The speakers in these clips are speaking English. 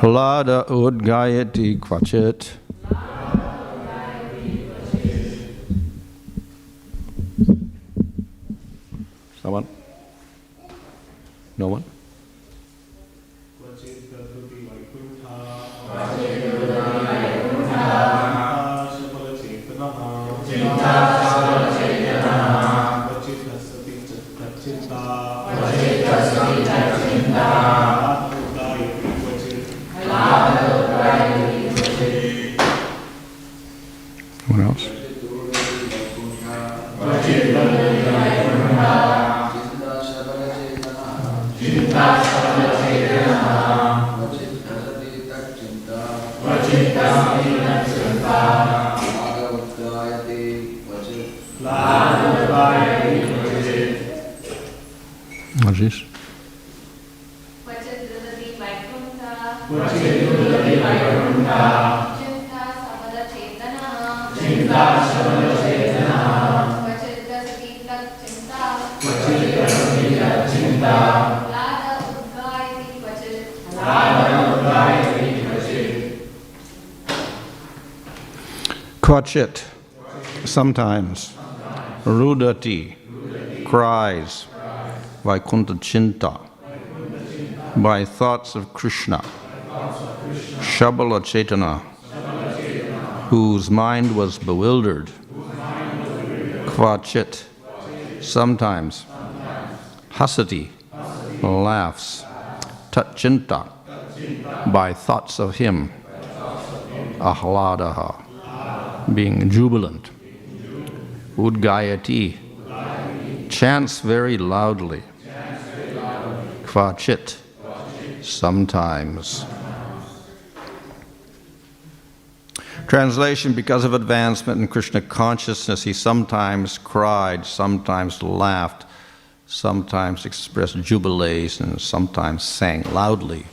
Hlada udgayati kvachit. Someone? No one? What else? What's this? Kvachit, sometimes. Rudati, cries. Vaikuntha Chinta, by thoughts of Krishna. Shabala Chaitana, whose mind was bewildered. Kvachit, sometimes. Hasati, laughs. Tatchinta, by thoughts of him. Ahladaha, being jubilant. Udgayati, chants very loudly. Kvachit, sometimes. Translation: because of advancement in Krishna consciousness, he sometimes cried, sometimes laughed, sometimes expressed jubilation, sometimes sang loudly.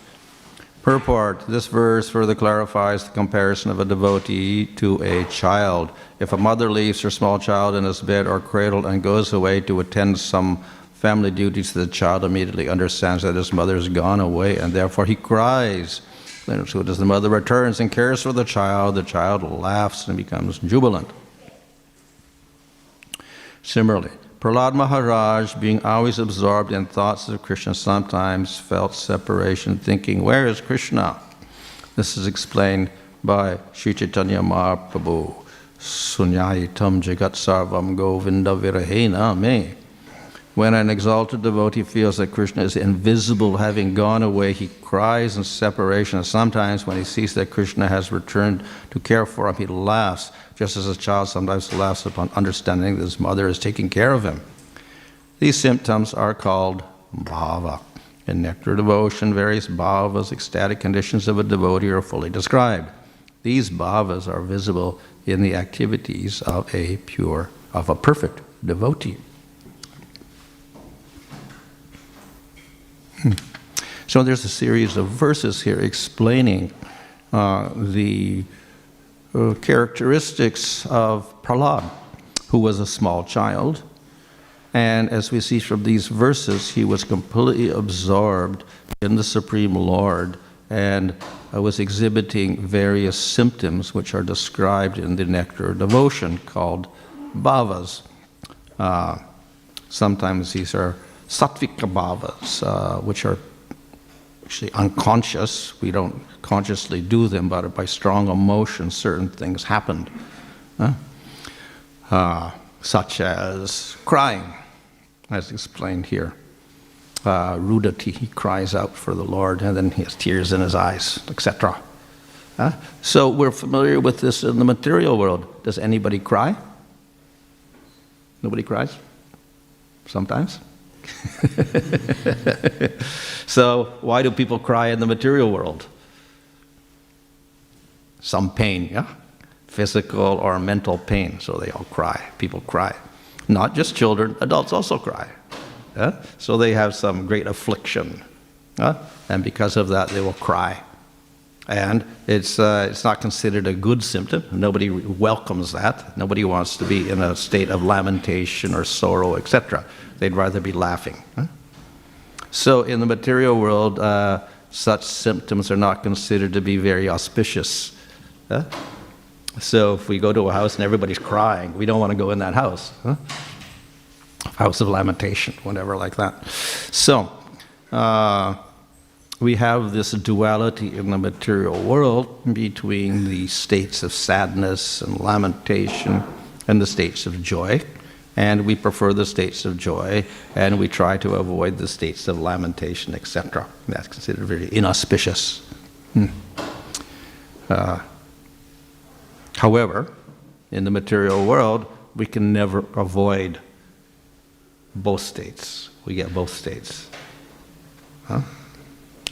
Purport: this verse further clarifies the comparison of a devotee to a child. If a mother leaves her small child in his bed or cradle and goes away to attend some family duties, the child immediately understands that his mother has gone away, and therefore he cries. Then, so as the mother returns and cares for the child laughs and becomes jubilant. Similarly, Prahlad Maharaj, being always absorbed in thoughts of Krishna, sometimes felt separation, thinking, where is Krishna? This is explained by Sri Chaitanya Mahaprabhu. Sunyayitam jagat sarvam govinda virahena me. When an exalted devotee feels that Krishna is invisible, having gone away, he cries in separation. And sometimes when he sees that Krishna has returned to care for him, he laughs, just as a child sometimes laughs upon understanding that his mother is taking care of him. These symptoms are called bhava. In Nectar Devotion, various bhavas, ecstatic conditions of a devotee, are fully described. These bhavas are visible in the activities of a perfect devotee. So there's a series of verses here explaining the characteristics of Prahlad, who was a small child. And as we see from these verses, he was completely absorbed in the Supreme Lord and was exhibiting various symptoms which are described in the Nectar Devotion called bhavas. Sometimes these are sattvika bhavas, which are actually unconscious. We don't consciously do them, but by strong emotion, certain things happened. Such as crying, as explained here. Rudati, he cries out for the Lord, and then he has tears in his eyes, etc. So we're familiar with this in the material world. Does anybody cry? Nobody cries? Sometimes? So why do people cry in the material world? Some pain, yeah? Physical or mental pain, so they all cry. People cry. Not just children, adults also cry. Yeah? So they have some great affliction. And because of that, they will cry. And it's not considered a good symptom. Nobody welcomes that. Nobody wants to be in a state of lamentation or sorrow, etc. They'd rather be laughing. So in the material world, such symptoms are not considered to be very auspicious. So if we go to a house and everybody's crying, we don't want to go in that house. House of lamentation, whatever like that. So we have this duality in the material world between the states of sadness and lamentation and the states of joy. And we prefer the states of joy, and we try to avoid the states of lamentation, etc. That's considered very inauspicious. However, in the material world, we can never avoid both states. We get both states.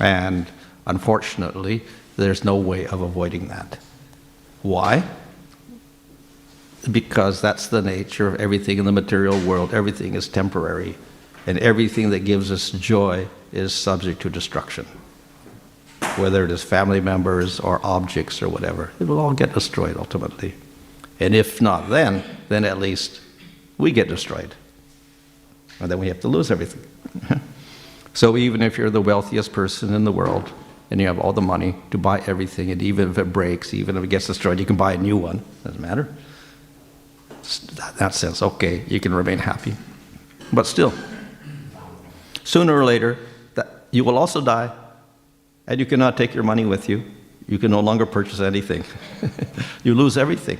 And unfortunately, there's no way of avoiding that. Why? Because that's the nature of everything in the material world. Everything is temporary, and everything that gives us joy is subject to destruction. Whether it is family members or objects or whatever, it will all get destroyed ultimately. And if not then at least we get destroyed. And then we have to lose everything. So even if you're the wealthiest person in the world, and you have all the money to buy everything, and even if it breaks, even if it gets destroyed, you can buy a new one. Doesn't matter. In that sense, okay, you can remain happy. But still, sooner or later, you will also die, and you cannot take your money with you. You can no longer purchase anything. You lose everything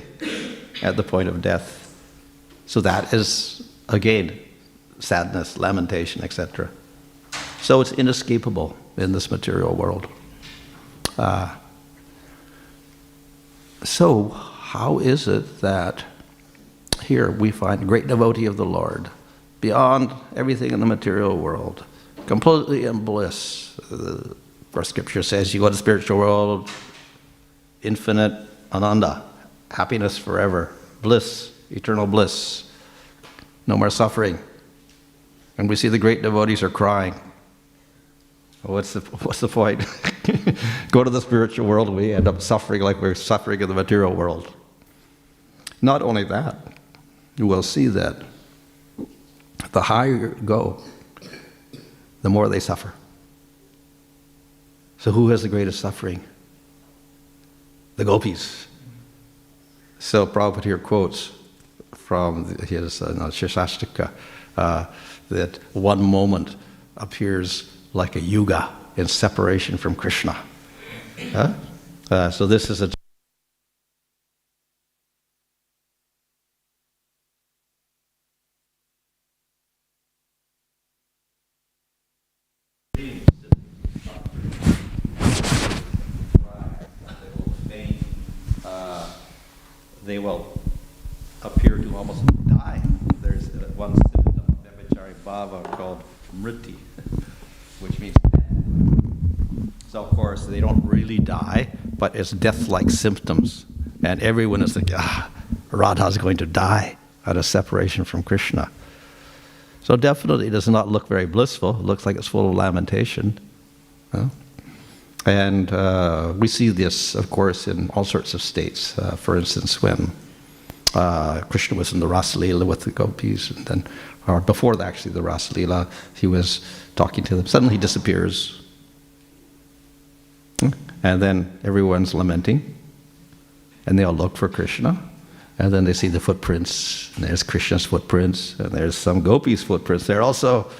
at the point of death. So that is, again, sadness, lamentation, etc. So it's inescapable in this material world. So how is it that here we find a great devotee of the Lord, beyond everything in the material world, completely in bliss? Our scripture says you go to the spiritual world, infinite ananda, happiness forever, bliss, eternal bliss, no more suffering. And we see the great devotees are crying. What's the point? Go to the spiritual world, we end up suffering like we're suffering in the material world. Not only that, you will see that the higher you go, the more they suffer. So who has the greatest suffering? The gopis. So Prabhupada here quotes from his Shastika that one moment appears like a yuga in separation from Krishna. So this is a they will appear to almost die. There's one symptom of Devacharya Bhava called mriti, which means death. So of course they don't really die, but it's death-like symptoms. And everyone is thinking, Radha's going to die out of separation from Krishna. So definitely it does not look very blissful. It looks like it's full of lamentation. And we see this, of course, in all sorts of states. For instance, when Krishna was in the rasa Leela with the gopis, and then, or before actually the rasa Leela, he was talking to them. Suddenly he disappears. And then everyone's lamenting. And they all look for Krishna. And then they see the footprints. And there's Krishna's footprints. And there's some gopis' footprints there also.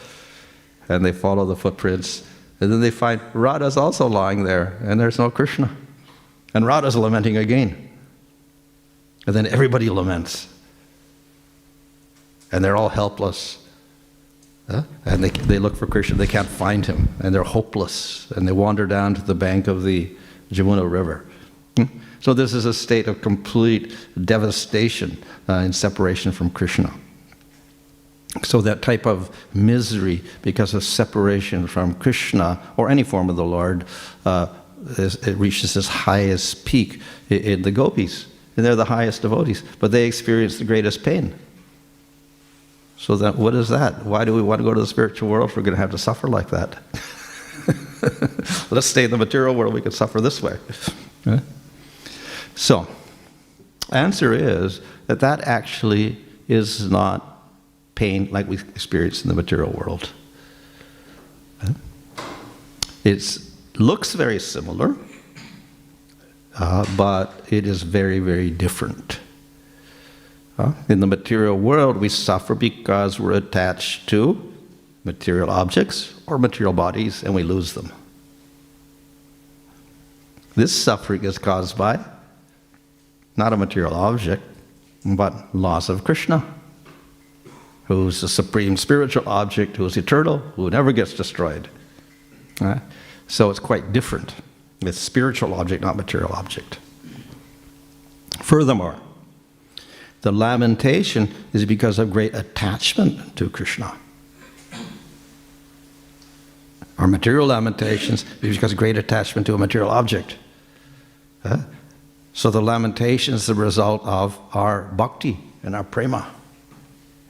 And they follow the footprints. And then they find Radha's also lying there, and there's no Krishna. And Radha's lamenting again. And then everybody laments. And they're all helpless. And they look for Krishna, they can't find him, and they're hopeless. And they wander down to the bank of the Jamuna River. So this is a state of complete devastation in separation from Krishna. So that type of misery because of separation from Krishna or any form of the Lord, it reaches its highest peak in the gopis. And they're the highest devotees, but they experience the greatest pain. So that, what is that? Why do we want to go to the spiritual world if we're going to have to suffer like that? Let's stay in the material world, we can suffer this way. So, answer is that actually is not pain like we experience in the material world. It's looks very similar, but it is very, very different. In the material world, we suffer because we're attached to material objects or material bodies, and we lose them. This suffering is caused by not a material object, but loss of Krishna, who's the supreme spiritual object, who is eternal, who never gets destroyed. So it's quite different. It's spiritual object, not material object. Furthermore, the lamentation is because of great attachment to Krishna. Our material lamentations is because of great attachment to a material object. So the lamentation is the result of our bhakti and our prema.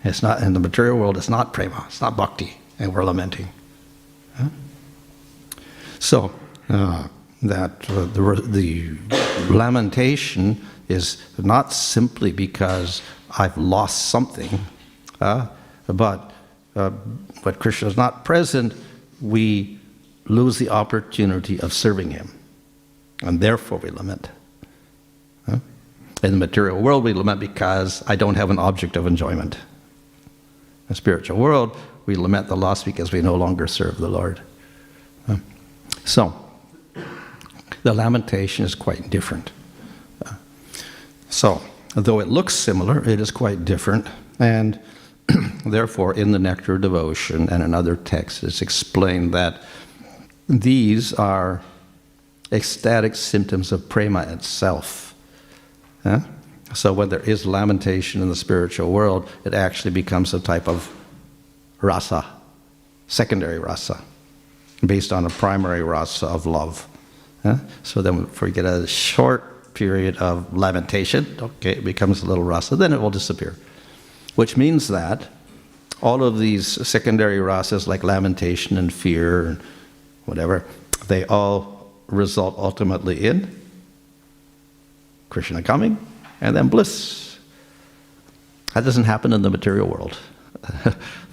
It's not in the material world. It's not prema. It's not bhakti, and we're lamenting. So that the lamentation is not simply because I've lost something, but when Krishna is not present, we lose the opportunity of serving him, and therefore we lament. In the material world, we lament because I don't have an object of enjoyment. In the spiritual world, we lament the loss because we no longer serve the Lord. So, the lamentation is quite different. So, though it looks similar, it is quite different, and therefore in the Nectar of Devotion and in other texts it's explained that these are ecstatic symptoms of prema itself. So when there is lamentation in the spiritual world, it actually becomes a type of rasa, secondary rasa, based on a primary rasa of love. So then if we get a short period of lamentation, okay, it becomes a little rasa, then it will disappear. Which means that all of these secondary rasas like lamentation and fear and whatever, they all result ultimately in Krishna coming and then bliss. That doesn't happen in the material world.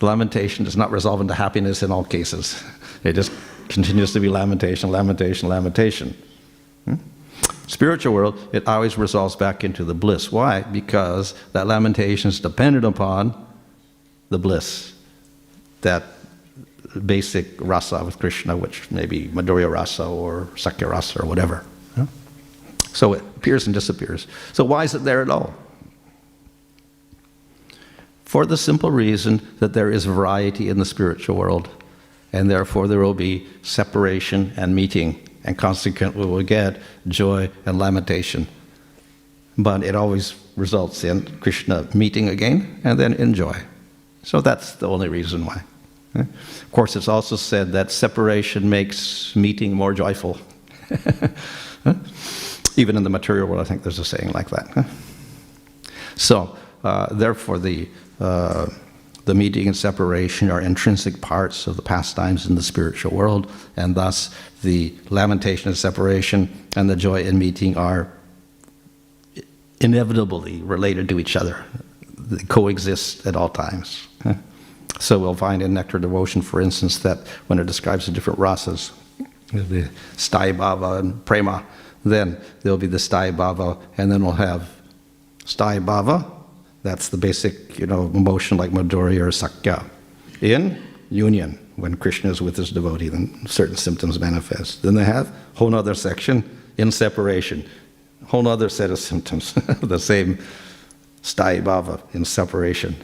Lamentation does not resolve into happiness in all cases. It just continues to be lamentation, lamentation, lamentation. Spiritual world, it always resolves back into the bliss. Why? Because that lamentation is dependent upon the bliss, that basic rasa with Krishna, which may be Madhurya rasa or Sakya rasa or whatever. So it appears and disappears. So why is it there at all? For the simple reason that there is variety in the spiritual world, and therefore there will be separation and meeting, and consequently we will get joy and lamentation. But it always results in Krishna meeting again and then in joy. So that's the only reason why. Of course, it's also said that separation makes meeting more joyful. Even in the material world, I think there's a saying like that. So, therefore, the meeting and separation are intrinsic parts of the pastimes in the spiritual world, and thus the lamentation and separation and the joy in meeting are inevitably related to each other. They coexist at all times. So we'll find in Nectar Devotion, for instance, that when it describes the different rasas, the sthāyi bhava and prema, then there'll be the sthāyi bhava, and then we'll have sthāyi bhava. That's the basic, emotion like Madhurya or Sakya. In union, when Krishna is with his devotee, then certain symptoms manifest. Then they have a whole other section in separation, a whole other set of symptoms, the same sthāyi bhava in separation.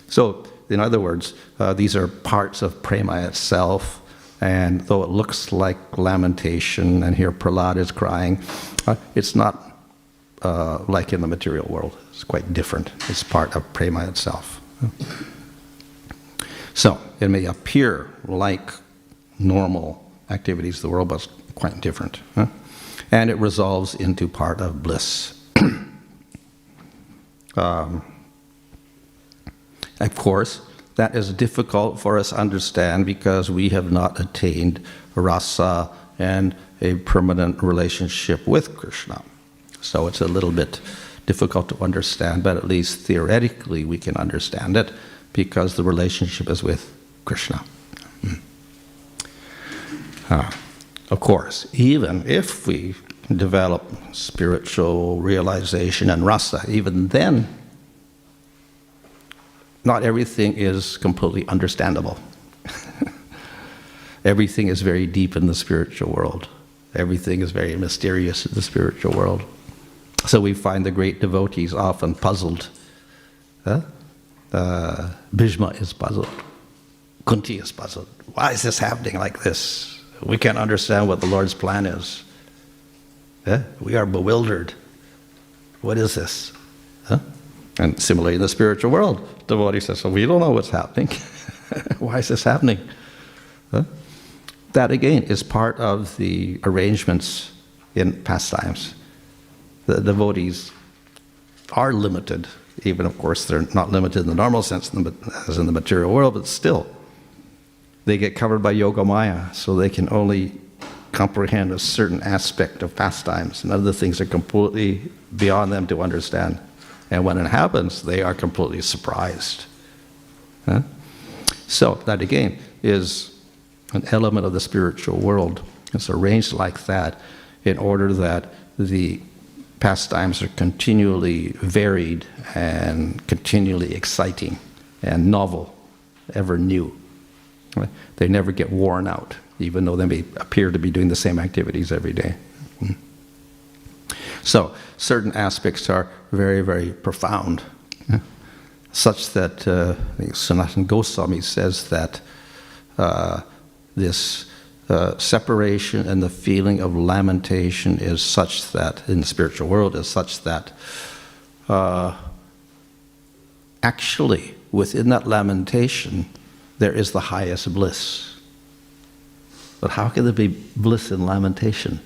So, in other words, these are parts of prema itself, and though it looks like lamentation, and here Prahlāda is crying, it's not like in the material world. It's quite different. It's part of prema itself. So, it may appear like normal activities of the world, but it's quite different. And it resolves into part of bliss. Of course, that is difficult for us to understand because we have not attained rasa and a permanent relationship with Krishna. So it's a little bit difficult to understand, but at least theoretically we can understand it because the relationship is with Krishna. Of course, even if we develop spiritual realization and rasa, even then, not everything is completely understandable. Everything is very deep in the spiritual world. Everything is very mysterious in the spiritual world. So we find the great devotees often puzzled. Bhishma is puzzled. Kunti is puzzled. Why is this happening like this? We can't understand what the Lord's plan is. We are bewildered. What is this? And similarly in the spiritual world, the devotee says, well, we don't know what's happening. Why is this happening? That again is part of the arrangements in pastimes. The devotees are limited, even of course they're not limited in the normal sense as in the material world, but still they get covered by yoga maya, so they can only comprehend a certain aspect of pastimes, and other things are completely beyond them to understand. And when it happens, they are completely surprised. So that again is an element of the spiritual world. It's arranged like that in order that the pastimes are continually varied and continually exciting and novel, ever new. They never get worn out, even though they may appear to be doing the same activities every day. So certain aspects are very, very profound, such that Sanatana Goswami says that this separation and the feeling of lamentation is such that, in the spiritual world, is such that actually within that lamentation there is the highest bliss. But how can there be bliss in lamentation?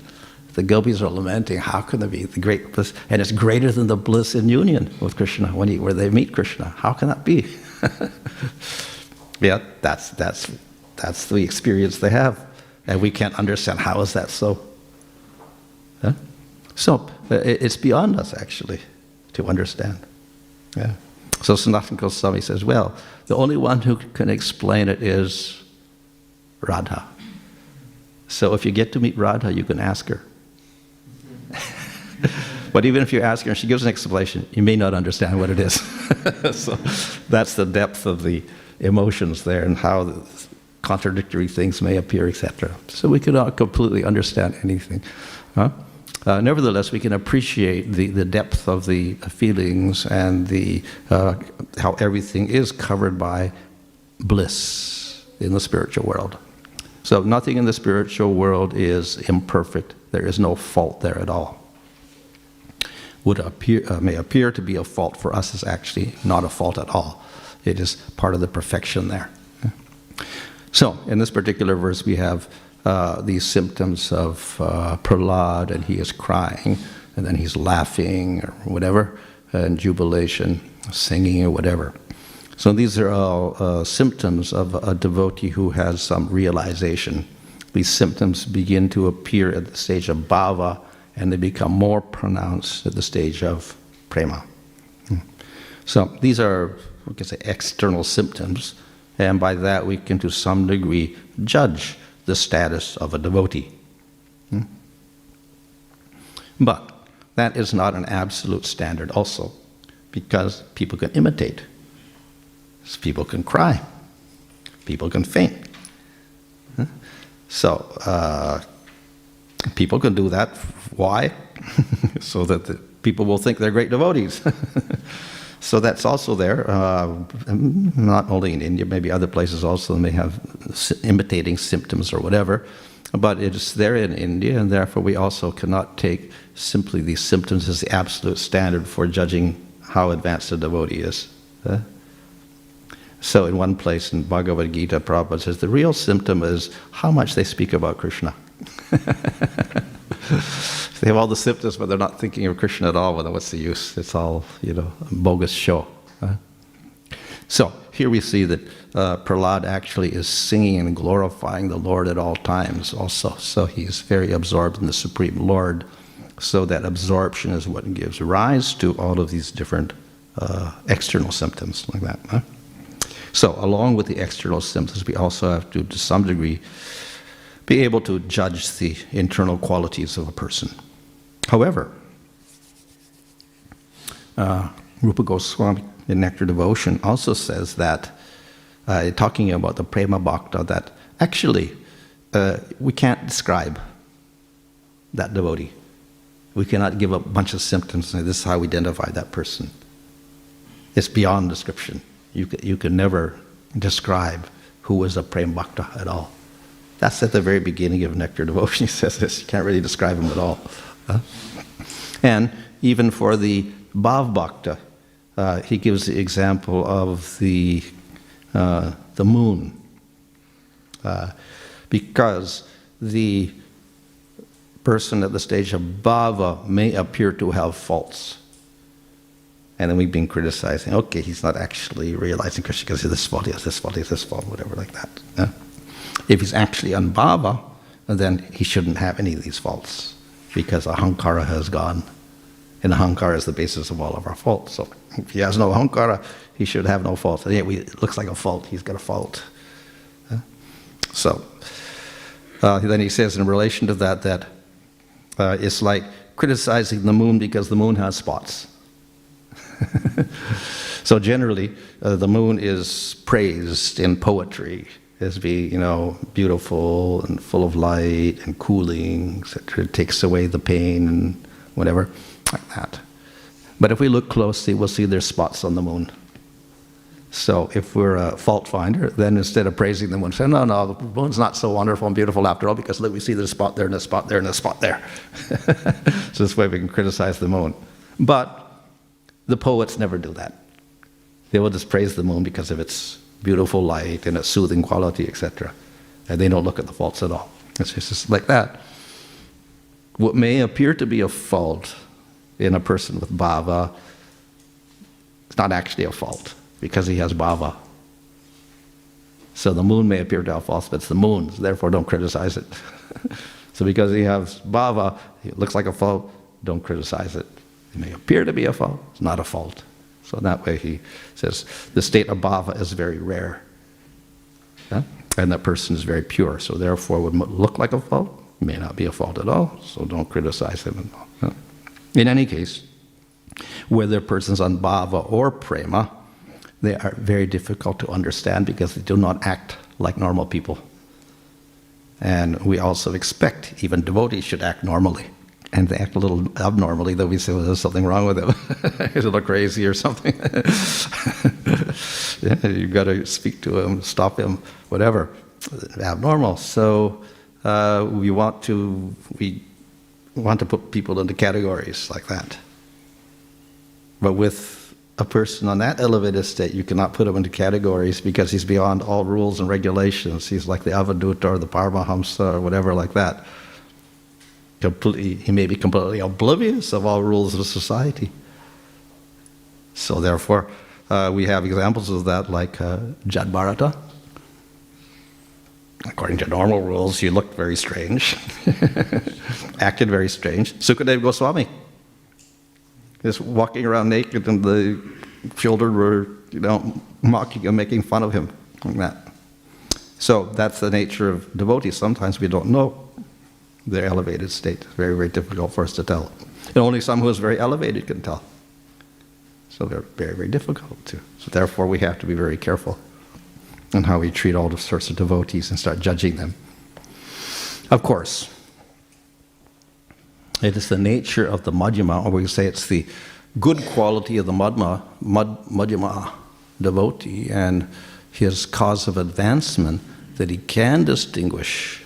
If the gopis are lamenting, how can there be the great bliss? And it's greater than the bliss in union with Krishna where they meet Krishna. How can that be? Yeah, that's the experience they have. And we can't understand how is that so. So it's beyond us actually to understand. Yeah. So Sanatana Goswami says, well, the only one who can explain it is Radha. So if you get to meet Radha, you can ask her. But even if you ask her and she gives an explanation, you may not understand what it is. So that's the depth of the emotions there and how the contradictory things may appear, etc. So we cannot completely understand anything. Nevertheless, we can appreciate the depth of the feelings and the how everything is covered by bliss in the spiritual world. So nothing in the spiritual world is imperfect. There is no fault there at all. What may appear to be a fault for us is actually not a fault at all. It is part of the perfection there. So in this particular verse we have these symptoms of Prahlad, and he is crying, and then he's laughing or whatever, and jubilation, singing or whatever. So these are all symptoms of a devotee who has some realization. These symptoms begin to appear at the stage of bhava, and they become more pronounced at the stage of prema. So these are, we can say, external symptoms, and by that we can to some degree judge the status of a devotee. But that is not an absolute standard also, because people can imitate. People can cry. People can faint. So people can do that. Why? So that the people will think they're great devotees. So that's also there, not only in India, maybe other places also may have imitating symptoms or whatever, but it's there in India, and therefore we also cannot take simply these symptoms as the absolute standard for judging how advanced a devotee is. So in one place in Bhagavad Gita, Prabhupada says the real symptom is how much they speak about Krishna. They have all the symptoms, but they're not thinking of Krishna at all. Well, what's the use? It's all, a bogus show. So here we see that Prahlad actually is singing and glorifying the Lord at all times also. So he's very absorbed in the Supreme Lord. So that absorption is what gives rise to all of these different external symptoms like that. So along with the external symptoms, we also have to some degree, be able to judge the internal qualities of a person. However, Rupa Goswami in Nectar Devotion also says that, talking about the prema bhakta, that actually we can't describe that devotee. We cannot give a bunch of symptoms and say, this is how we identify that person. It's beyond description. You can never describe who is a prema bhakta at all. That's at the very beginning of Nectar Devotion. He says this. You can't really describe him at all. And even for the bhav bhakta, he gives the example of the moon, because the person at the stage of bhava may appear to have faults. And then we've been criticizing, okay, he's not actually realizing Krishna because he's this fault, he has this fault, he has this fault, whatever like that. If he's actually on bhava, then he shouldn't have any of these faults, because ahankara has gone. And ahankara is the basis of all of our faults. So if he has no ahankara, he should have no faults. And yet it looks like a fault, he's got a fault. So then he says in relation to that it's like criticizing the moon because the moon has spots. So generally, the moon is praised in poetry as being, beautiful and full of light and cooling, etc. It takes away the pain and whatever, like that. But if we look closely, we'll see there's spots on the moon. So if we're a fault finder, then instead of praising the moon, say, no, the moon's not so wonderful and beautiful after all, because look, we see there's a spot there and a spot there and a spot there. So this way we can criticize the moon. But the poets never do that. They will just praise the moon because of its beautiful light and its soothing quality, etc. And they don't look at the faults at all. It's just like that. What may appear to be a fault in a person with bhava, it's not actually a fault, because he has bhava. So the moon may appear to have faults, but it's the moon, so therefore don't criticize it. So because he has bhava, it looks like a fault, don't criticize it. It may appear to be a fault, it's not a fault. So in that way he says the state of bhava is very rare. And that person is very pure, so therefore would look like a fault, may not be a fault at all, so don't criticize him at all. In any case, whether a person's on bhava or prema, they are very difficult to understand because they do not act like normal people. And we also expect even devotees should act normally. And they act a little abnormally, though we say, well, there's something wrong with him. He's a little crazy or something. Yeah, you've got to speak to him, stop him, whatever. Abnormal. So we want to put people into categories like that. But with a person on that elevated state, you cannot put him into categories because he's beyond all rules and regulations. He's like the Avaduta or the Paramahamsa or whatever like that. He may be completely oblivious of all rules of society. So therefore, we have examples of that like Jadbharata. According to normal rules, he looked very strange, acted very strange. Sukadeva Goswami, just walking around naked, and the children were, mocking him, making fun of him, like that. So that's the nature of devotees. Sometimes we don't know their elevated state. It's very, very difficult for us to tell. And only someone who is very elevated can tell. So they're very, very difficult to. So therefore, we have to be very careful on how we treat all the sorts of devotees and start judging them. Of course, it is the nature of the madhyama, or we say it's the good quality of the madhyama devotee and his cause of advancement that he can distinguish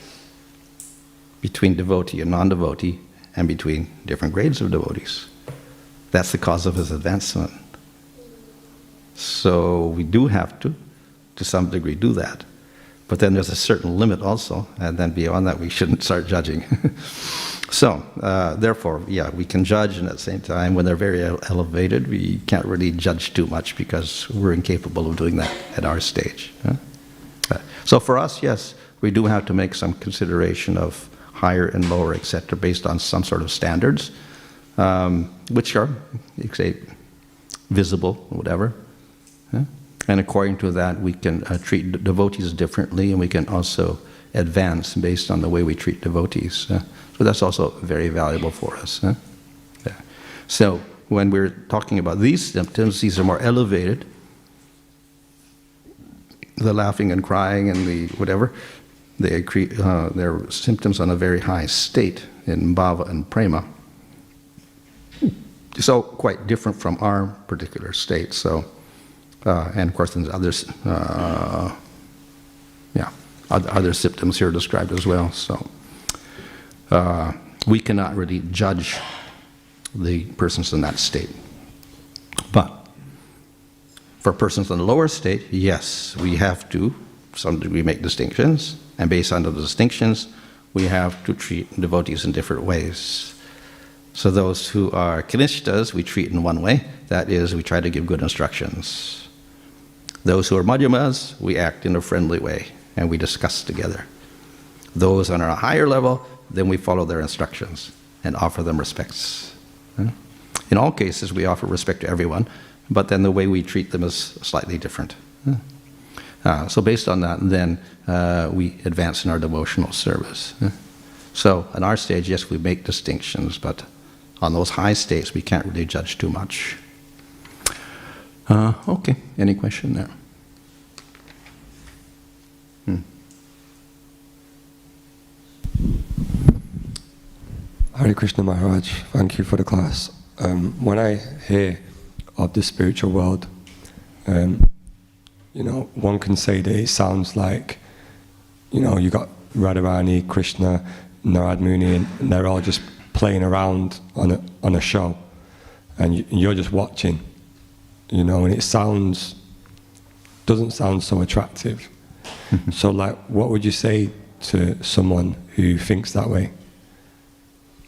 between devotee and non-devotee and between different grades of devotees. That's the cause of his advancement. So we do have to some degree, do that. But then there's a certain limit also, and then beyond that we shouldn't start judging. So, therefore, we can judge, and at the same time, when they're very elevated, we can't really judge too much because we're incapable of doing that at our stage. So for us, yes, we do have to make some consideration of higher and lower, etc., based on some sort of standards, which are, you could say, visible, or whatever. And according to that, we can treat devotees differently, and we can also advance based on the way we treat devotees. So that's also very valuable for us. Yeah. So when we're talking about these symptoms, these are more elevated. The laughing and crying and the whatever, they're symptoms on a very high state in bhava and prema. So quite different from our particular state. So, and of course, there's others, other symptoms here described as well. So, we cannot really judge the persons in that state. But for persons in the lower state, yes, we have to, to some degree, make distinctions, and based on the distinctions, we have to treat devotees in different ways. So those who are kanishtas, we treat in one way, that is, we try to give good instructions. Those who are madhyamas, we act in a friendly way, and we discuss together. Those on a higher level, then we follow their instructions and offer them respects. In all cases, we offer respect to everyone, but then the way we treat them is slightly different. So based on that, then we advance in our devotional service. So in our stage, yes, we make distinctions, but on those high states, we can't really judge too much. Okay, any question there? Hare Krishna Maharaj, thank you for the class. When I hear of the spiritual world, one can say that it sounds like, you got Radharani, Krishna, Narad Muni, and they're all just playing around on a show, and you're just watching, and it doesn't sound so attractive. So, what would you say to someone who thinks that way?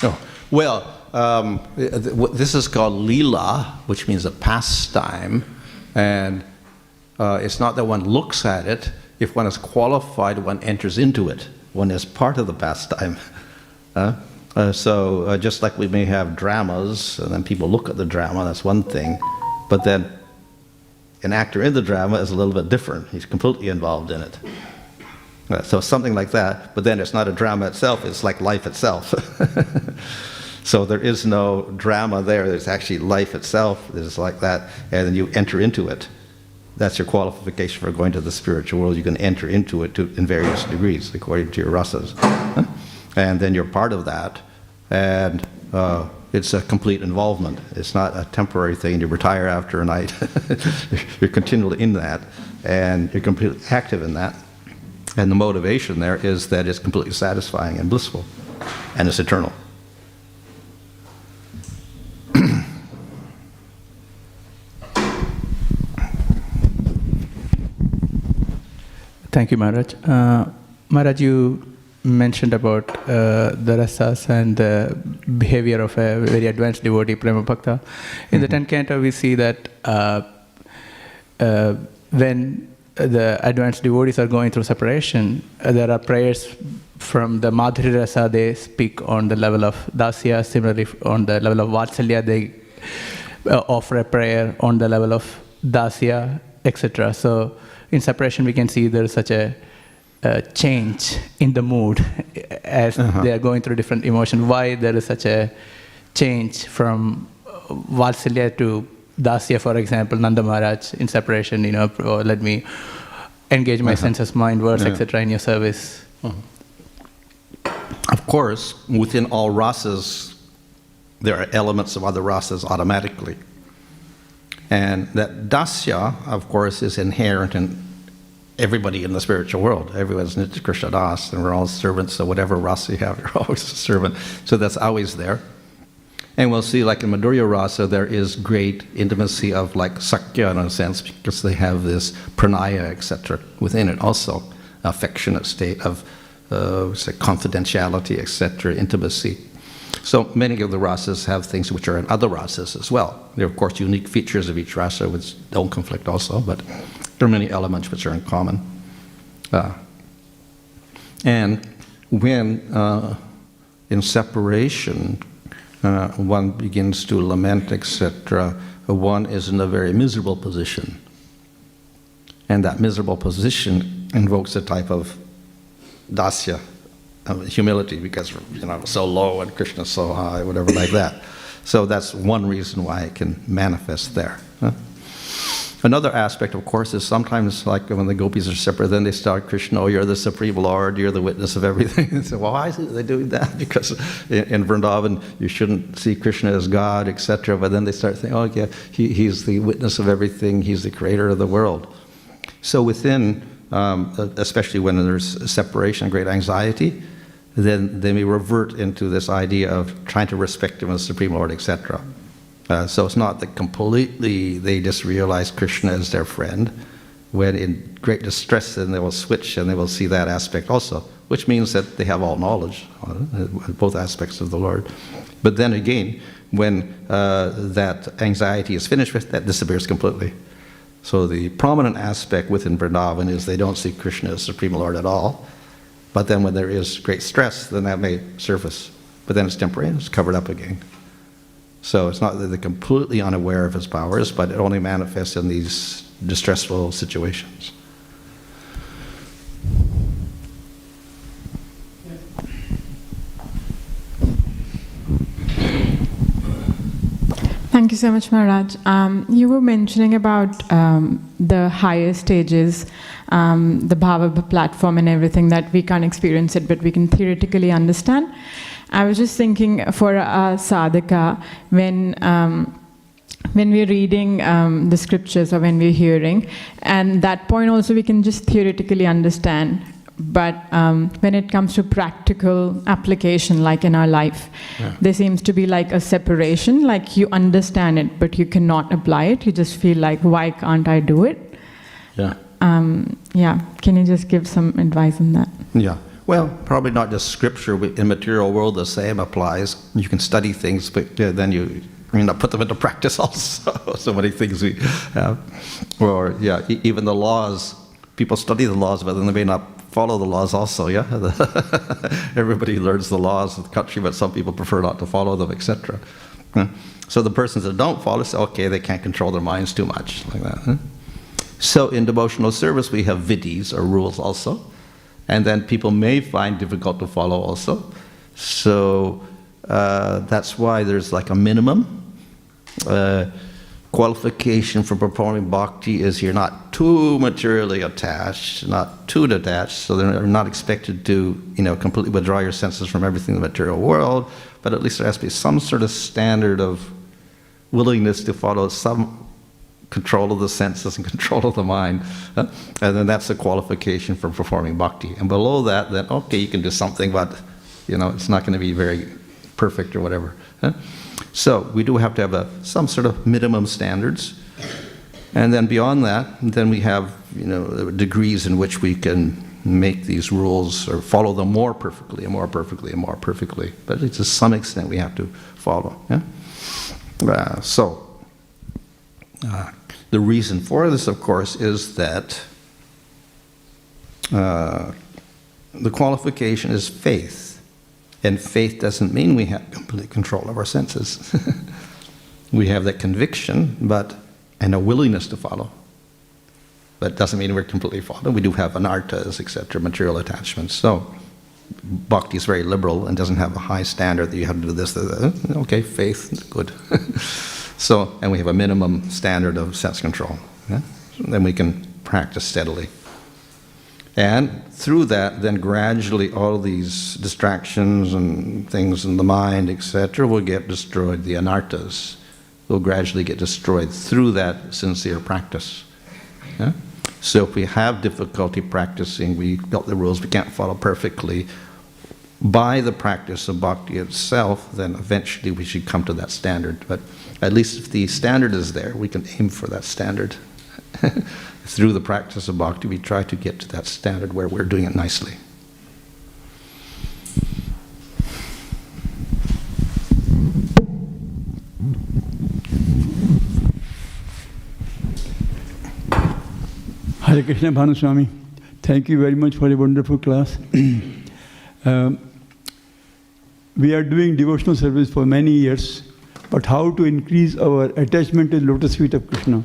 Oh, well, this is called Leela, which means a pastime, and it's not that one looks at it. If one is qualified, one enters into it. One is part of the pastime. So just like we may have dramas, and then people look at the drama, that's one thing, but then an actor in the drama is a little bit different. He's completely involved in it. So something like that, but then it's not a drama itself, it's like life itself. So there is no drama there, there's actually life itself, it's like that, and then you enter into it. That's your qualification for going to the spiritual world. You can enter into it in various degrees, according to your rasas. And then you're part of that, and it's a complete involvement. It's not a temporary thing, you retire after a night. You're continually in that, and you're completely active in that. And the motivation there is that it's completely satisfying and blissful, and it's eternal. Thank you, Maharaj. Maharaj, you mentioned about the rasas and the behavior of a very advanced devotee, Prema Bhakta. In the 10th canto, we see that when the advanced devotees are going through separation, there are prayers from the Madhuri Rasa, they speak on the level of Dasya. Similarly, on the level of Vatsalya, they offer a prayer on the level of Dasya, etc. So in separation, we can see there is such a change in the mood as they are going through different emotions. Why there is such a change from Vatsalya to Dasya, for example, Nanda Maharaj in separation, or let me engage my senses, mind, words, etc. in your service. Of course, within all rasas, there are elements of other rasas automatically. And that dasya, of course, is inherent in everybody in the spiritual world. Everyone's Nitya Krishna Das, and we're all servants, so whatever rasa you have, you're always a servant. So that's always there. And we'll see, like in Madhurya Rasa, there is great intimacy of like Sakya in a sense, because they have this pranaya, etc. within it also, affectionate state of confidentiality, etc., intimacy. So many of the rasas have things which are in other rasas as well. There are, of course, unique features of each rasa which don't conflict also, but there are many elements which are in common. And when in separation, one begins to lament, etc., one is in a very miserable position. And that miserable position invokes a type of dasya, humility, because so low and Krishna's so high, whatever like that. So that's one reason why it can manifest there. Another aspect, of course, is sometimes like when the gopis are separate, then they start Krishna, oh, you're the Supreme Lord, you're the witness of everything. And so, well, why are they doing that? Because in Vrindavan, you shouldn't see Krishna as God, etc. But then they start saying, oh, yeah, he's the witness of everything, he's the creator of the world. So within, especially when there's separation, great anxiety, then they may revert into this idea of trying to respect him as Supreme Lord, etc. So it's not that completely they just realize Krishna as their friend. When in great distress, then they will switch and they will see that aspect also, which means that they have all knowledge, both aspects of the Lord. But then again, when that anxiety is finished with, that disappears completely. So the prominent aspect within Vrindavan is they don't see Krishna as Supreme Lord at all. But then when there is great stress, then that may surface. But then it's temporary, it's covered up again. So it's not that they're completely unaware of his powers, but it only manifests in these distressful situations. Thank you so much, Maharaj. You were mentioning about the higher stages, the bhava platform and everything, that we can't experience it, but we can theoretically understand. I was just thinking for a sadhaka, when we're reading the scriptures or when we're hearing, and that point also we can just theoretically understand. But when it comes to practical application, like in our life, there seems to be like a separation, like you understand it, but you cannot apply it. You just feel like, why can't I do it? Yeah. Can you just give some advice on that? Yeah. Well, probably not just scripture. In material world, the same applies. You can study things, but then you put them into practice also. So many things we have. Or, even the laws. People study the laws, but then they may not follow the laws also, yeah? Everybody learns the laws of the country, but some people prefer not to follow them, etc. So the persons that don't follow say, okay, they can't control their minds too much, like that. So in devotional service, we have vidhis, or rules also. And then people may find difficult to follow also. So that's why there's like a minimum. Qualification for performing bhakti is you're not too materially attached, not too detached, so they're not expected to, completely withdraw your senses from everything in the material world, but at least there has to be some sort of standard of willingness to follow some control of the senses and control of the mind. And then that's the qualification for performing bhakti. And below that, then, okay, you can do something, but, it's not going to be very perfect or whatever. So we do have to have some sort of minimum standards. And then beyond that, then we have, degrees in which we can make these rules or follow them more perfectly and more perfectly and more perfectly. But to some extent we have to follow. Yeah? The reason for this, of course, is that the qualification is faith. And faith doesn't mean we have complete control of our senses. We have that conviction, and a willingness to follow. But it doesn't mean we're completely following. We do have anartas, etc., material attachments. So bhakti is very liberal and doesn't have a high standard that you have to do this. Okay, faith, good. And we have a minimum standard of sense control. Yeah? So then we can practice steadily. And through that, then gradually all these distractions and things in the mind, etc., will get destroyed. The anartas will gradually get destroyed through that sincere practice. Yeah? So if we have difficulty practicing, we got the rules, we can't follow perfectly, by the practice of bhakti itself, then eventually we should come to that standard. But at least if the standard is there, we can aim for that standard. Through the practice of bhakti, we try to get to that standard where we're doing it nicely. Hare Krishna, Bhanu Swami. Thank you very much for a wonderful class. We are doing devotional service for many years, but how to increase our attachment to the lotus feet of Krishna,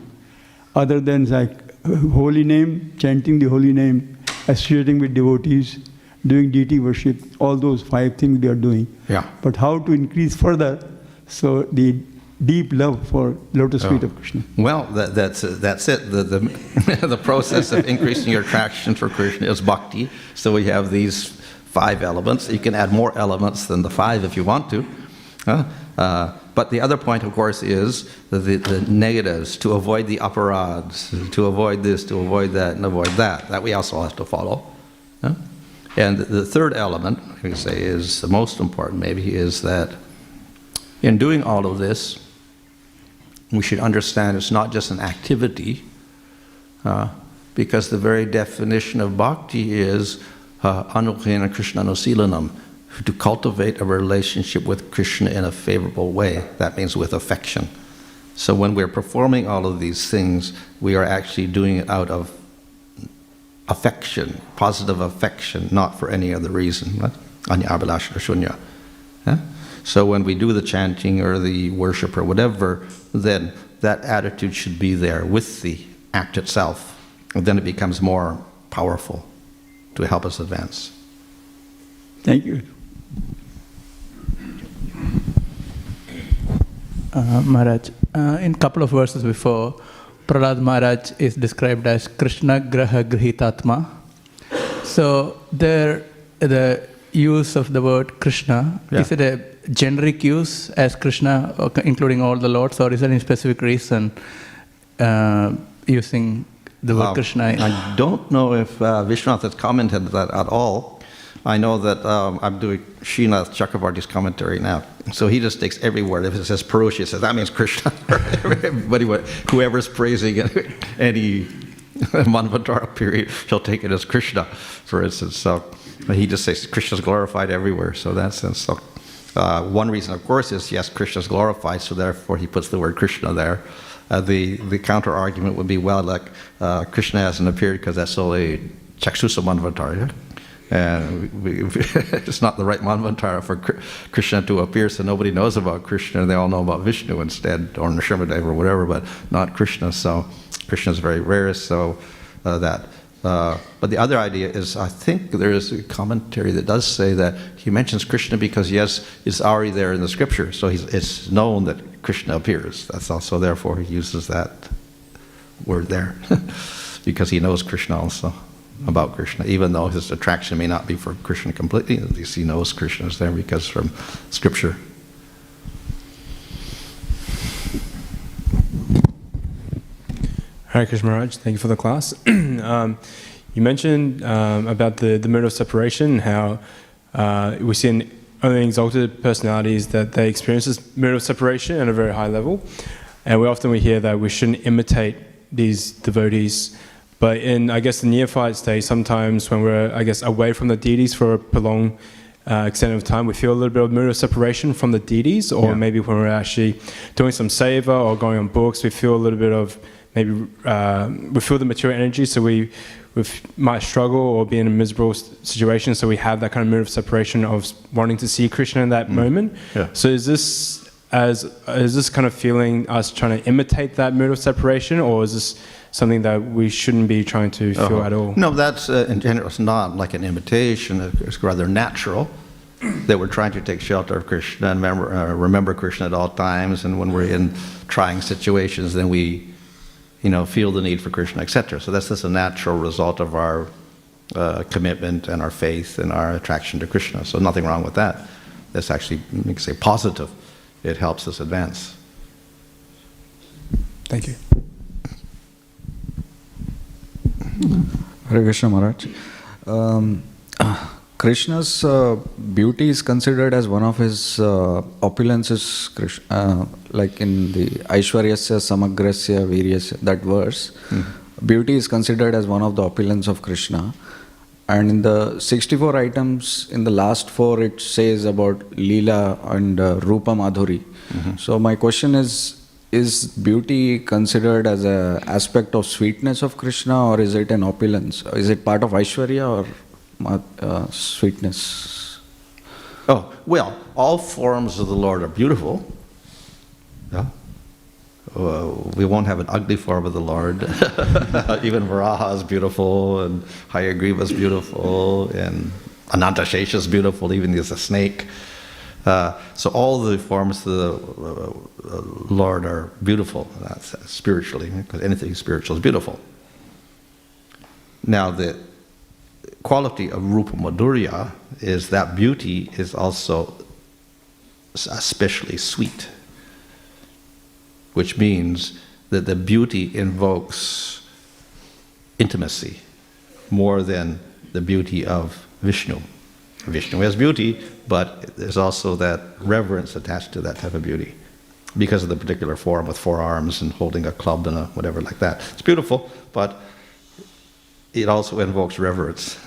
other than like holy name, chanting the holy name, associating with devotees, doing deity worship, all those 5 things they are doing. Yeah. But how to increase further, so the deep love for lotus feet of Krishna. Well, that's it. The process of increasing your attraction for Krishna is bhakti. So we have these 5 elements. You can add more elements than the 5 if you want to. But the other point, of course, is the negatives, to avoid the aparads, to avoid this, to avoid that, and avoid that. That we also have to follow. And the third element, I can say, is the most important maybe, is that in doing all of this, we should understand it's not just an activity, because the very definition of bhakti is anukhena krishnanosilanam, to cultivate a relationship with Krishna in a favorable way. That means with affection. So when we're performing all of these things, we are actually doing it out of affection, positive affection, not for any other reason. Anyabhilasha shunya. So when we do the chanting or the worship or whatever, then that attitude should be there with the act itself. And then it becomes more powerful to help us advance. Thank you. Maharaj, in a couple of verses before, Prahlad Maharaj is described as Krishna Graha Grihitatma. So there, the use of the word Krishna, is it a generic use as Krishna, including all the lords, or is there any specific reason using the word Krishna? I don't know if Vishwanath has commented that at all. I know that I'm doing Srinath Chakravarti's commentary now. So he just takes every word. If it says Purusha, he says, that means Krishna. Everybody, whoever's praising any Manvantara period, he'll take it as Krishna, for instance. So he just says Krishna's glorified everywhere. So that sense. So one reason, of course, is yes, Krishna's glorified, so therefore he puts the word Krishna there. The counter argument would be, well, like Krishna hasn't appeared because that's only Chaksusa Manvantara. And it's not the right Manvantara for Krishna to appear, so nobody knows about Krishna. They all know about Vishnu instead, or Nrsimhadev or whatever, but not Krishna. So Krishna is very rare, so that. But the other idea is, I think there is a commentary that does say that he mentions Krishna because, yes, it's already there in the scripture, so it's known that Krishna appears. That's also, therefore, he uses that word there, because he knows Krishna also. About Krishna, even though his attraction may not be for Krishna completely, at least he knows Krishna is there because from scripture. Hare Krishna Maharaj, thank you for the class. You mentioned about the mode of separation, how we see in only exalted personalities that they experience this mode of separation at a very high level. And we hear that we shouldn't imitate these devotees. But in, I guess, the neophyte stage, sometimes when we're, I guess, away from the deities for a prolonged extent of time, we feel a little bit of mood of separation from the deities, or maybe when we're actually doing some seva or going on books, we feel a little bit of, maybe we feel the material energy, so we might struggle or be in a miserable situation, so we have that kind of mood of separation of wanting to see Krishna in that moment. So is this kind of feeling us trying to imitate that mood of separation, or is this something that we shouldn't be trying to feel at all? No, that's in general, it's not like an imitation. It's rather natural that we're trying to take shelter of Krishna and remember Krishna at all times. And when we're in trying situations, then we, feel the need for Krishna, etc. So that's just a natural result of our commitment and our faith and our attraction to Krishna. So nothing wrong with that. That's actually, you can say, positive. It helps us advance. Thank you. Hare Krishna Maharaj. Krishna's beauty is considered as one of his opulences, like in the Aishwaryasya Samagrasya Viryasya, that verse. Beauty is considered as one of the opulence of Krishna. And in the 64 items, in the last 4, it says about Leela and Rupa Madhuri. So my question is beauty considered as an aspect of sweetness of Krishna, or is it an opulence? Is it part of Aishwarya or sweetness? Oh, well, all forms of the Lord are beautiful. Yeah. We won't have an ugly form of the Lord. Even Varaha is beautiful, and Hayagriva is beautiful, and Anantashesha is beautiful, even as a snake. So all the forms of the Lord are beautiful, spiritually, because anything spiritual is beautiful. Now the quality of Rupa Madhurya is that beauty is also especially sweet, which means that the beauty invokes intimacy more than the beauty of Vishnu. Vishnu has beauty, but there's also that reverence attached to that type of beauty because of the particular form with 4 arms and holding a club and a whatever like that. It's beautiful, but it also invokes reverence.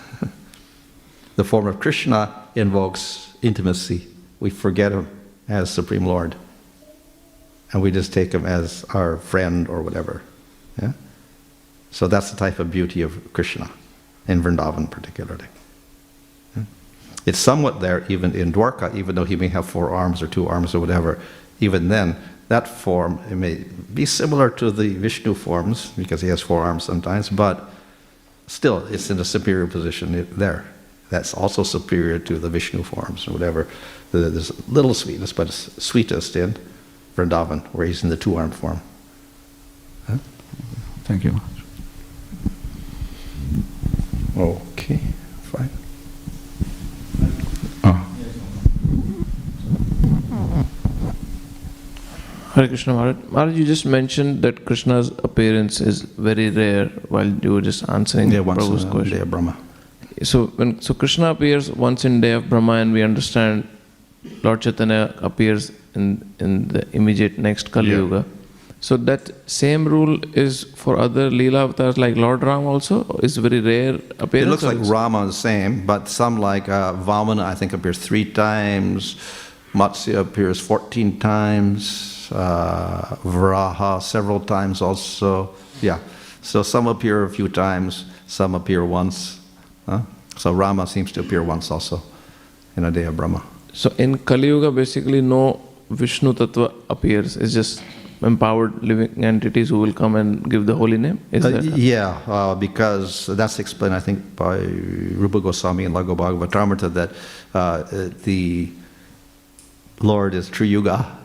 The form of Krishna invokes intimacy. We forget him as Supreme Lord, and we just take him as our friend or whatever. Yeah? So that's the type of beauty of Krishna, in Vrindavan particularly. Yeah? It's somewhat there even in Dwarka, even though he may have 4 arms or 2 arms or whatever. Even then, that form, it may be similar to the Vishnu forms, because he has 4 arms sometimes, but still, it's in a superior position there. That's also superior to the Vishnu forms or whatever. There's little sweetness, but it's sweetest in Vrindavan, where he's in the 2-armed form. Huh? Thank you. Okay, fine. Hare Krishna Maharaj. Maharaj, you just mentioned that Krishna's appearance is very rare while you were just answering Prabhu's question. Day of Brahma. So Krishna appears once in day of Brahma, and we understand Lord Chaitanya appears in the immediate next Kali Yuga. So that same rule is for other Leela avatars like Lord Ram also? Is very rare appearance? It looks like Rama is the same, but some like Vamana I think appears 3 times, Matsya appears 14 times, Varaha several times also. Yeah, so some appear a few times, some appear once. So Rama seems to appear once also in a day of Brahma. So in Kali Yuga, basically no Vishnu Tattva appears. It's just empowered living entities who will come and give the holy name. Is that? Yeah, because that's explained, I think, by Rupa Goswami and Lago Bhagavatamrita that the Lord is True Yuga,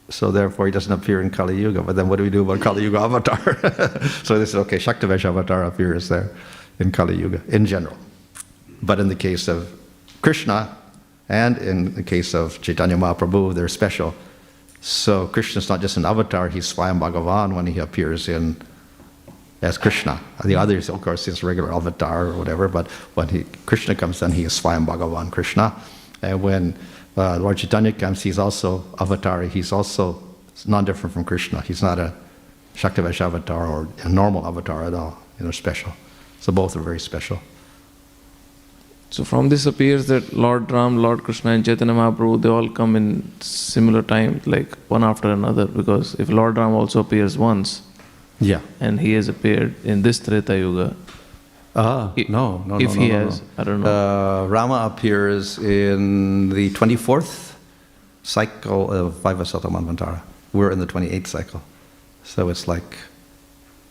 so therefore he doesn't appear in Kali Yuga. But then what do we do about Kali Yuga avatar? So they said, okay, Shaktavesh avatar appears there in Kali Yuga in general. But in the case of Krishna and in the case of Chaitanya Mahaprabhu, they're special. So Krishna's not just an avatar, he's Swayam Bhagavan when he appears as Krishna. The others, of course, is regular avatar or whatever, but when Krishna comes in, he is Swayam Bhagavan Krishna. And when Lord Chaitanya comes, he's also avatar, he's also non-different from Krishna. He's not a Shaktavesh avatar or a normal avatar at all. They're special. So both are very special. So from this appears that Lord Ram, Lord Krishna and Chaitanya Mahaprabhu, they all come in similar time, like one after another, because if Lord Ram also appears once, and he has appeared in this Treta Yuga, no. If he has, I don't know. Rama appears in the 24th cycle of Vaivasata Manvantara. We're in the 28th cycle. So it's like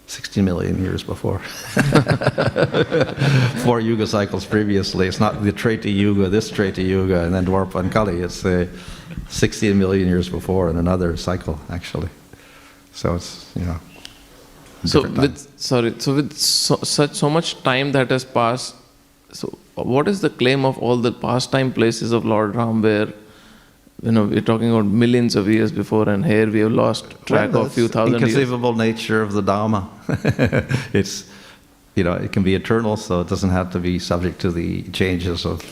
16 million years before. 4 Yuga cycles previously. It's not the Treta Yuga, this Treta Yuga, and then Dwarpa and Kali. It's 16 million years before in another cycle, actually. So it's, So with so much time that has passed, so what is the claim of all the pastime places of Lord Ram where, we're talking about millions of years before, and here we have lost track of a few thousand years? Inconceivable nature of the Dhamma. It's, it can be eternal, so it doesn't have to be subject to the changes of,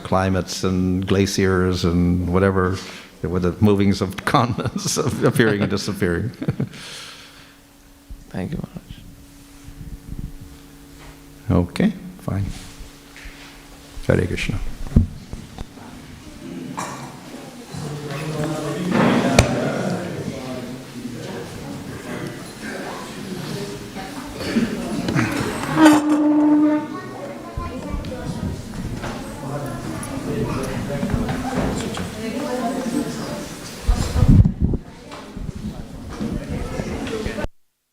climates and glaciers and whatever, with the movings of continents appearing and disappearing. Thank you, Maharaj. Okay, fine. Hare Krishna.